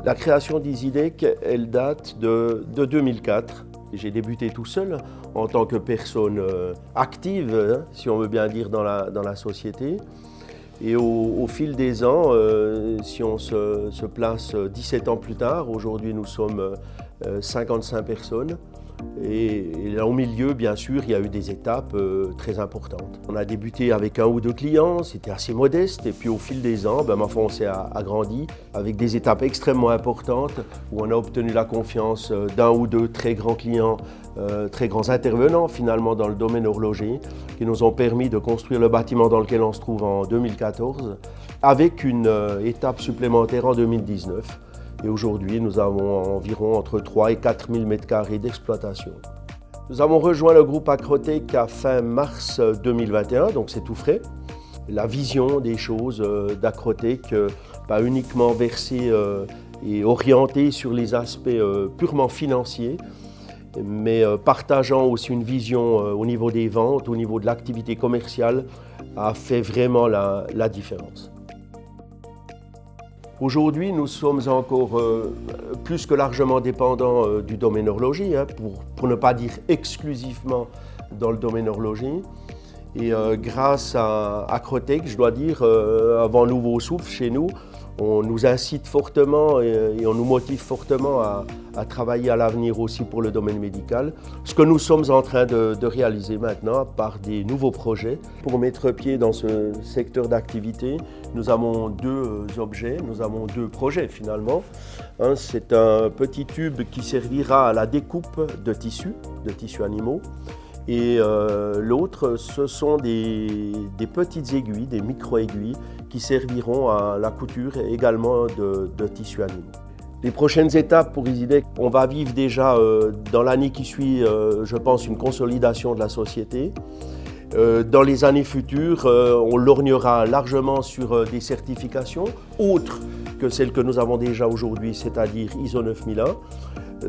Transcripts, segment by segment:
La création d'EasyDeck, elle date de 2004. J'ai débuté tout seul en tant que personne active, hein, si on veut bien dire, dans la société. Et au fil des ans, si on se place 17 ans plus tard, aujourd'hui nous sommes 55 personnes. Et là, au milieu, bien sûr, il y a eu des étapes très importantes. On a débuté avec 1 ou 2 clients, c'était assez modeste. Et puis au fil des ans, ma foi, on s'est agrandi avec des étapes extrêmement importantes où on a obtenu la confiance d'1 ou 2 très grands clients, très grands intervenants finalement dans le domaine horloger, qui nous ont permis de construire le bâtiment dans lequel on se trouve en 2014, avec une étape supplémentaire en 2019. Et aujourd'hui, nous avons environ entre 3 et 4 000 m² d'exploitation. Nous avons rejoint le groupe Acrotech à fin mars 2021, donc c'est tout frais. La vision des choses d'Acrotech, pas uniquement versée et orientée sur les aspects purement financiers, mais partageant aussi une vision au niveau des ventes, au niveau de l'activité commerciale, a fait vraiment la différence. Aujourd'hui, nous sommes encore plus que largement dépendants du domaine horloger, hein, pour ne pas dire exclusivement dans le domaine horloger. Et grâce à Acrotech, je dois dire, avant nouveau souffle chez nous, on nous incite fortement et on nous motive fortement à travailler à l'avenir aussi pour le domaine médical. Ce que nous sommes en train de réaliser maintenant par des nouveaux projets. Pour mettre pied dans ce secteur d'activité, nous avons 2 objets, nous avons 2 projets finalement. Un, c'est un petit tube qui servira à la découpe de tissus animaux. Et l'autre, ce sont des petites aiguilles, des micro-aiguilles qui serviront à la couture également de tissus animaux. Les prochaines étapes pour EasyDeck, on va vivre déjà dans l'année qui suit, je pense, une consolidation de la société. Dans les années futures, on lorgnera largement sur des certifications autres que celles que nous avons déjà aujourd'hui, c'est-à-dire ISO 9001.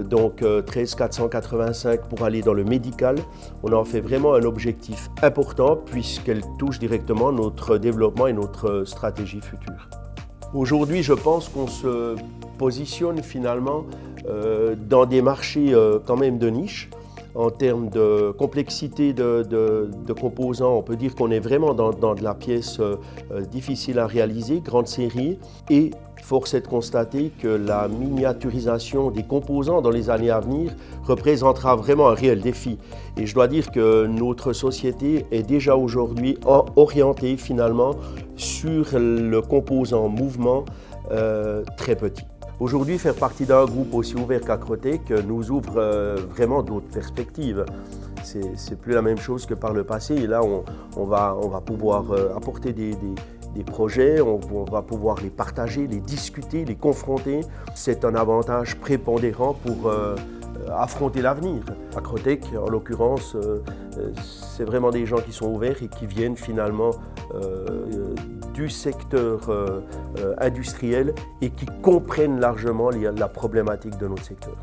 Donc 13485 pour aller dans le médical. On en fait vraiment un objectif important puisqu'elle touche directement notre développement et notre stratégie future. Aujourd'hui, je pense qu'on se positionne finalement dans des marchés quand même de niche. En termes de complexité de composants, on peut dire qu'on est vraiment dans de la pièce difficile à réaliser, grande série, et force est de constater que la miniaturisation des composants dans les années à venir représentera vraiment un réel défi. Et je dois dire que notre société est déjà aujourd'hui orientée finalement sur le composant mouvement très petit. Aujourd'hui, faire partie d'un groupe aussi ouvert qu'Acrotech nous ouvre vraiment d'autres perspectives. C'est plus la même chose que par le passé. Et là, on va pouvoir apporter des projets, on va pouvoir les partager, les discuter, les confronter. C'est un avantage prépondérant pour affronter l'avenir. Acrotech, en l'occurrence, c'est vraiment des gens qui sont ouverts et qui viennent finalement du secteur industriel et qui comprennent largement la problématique de notre secteur.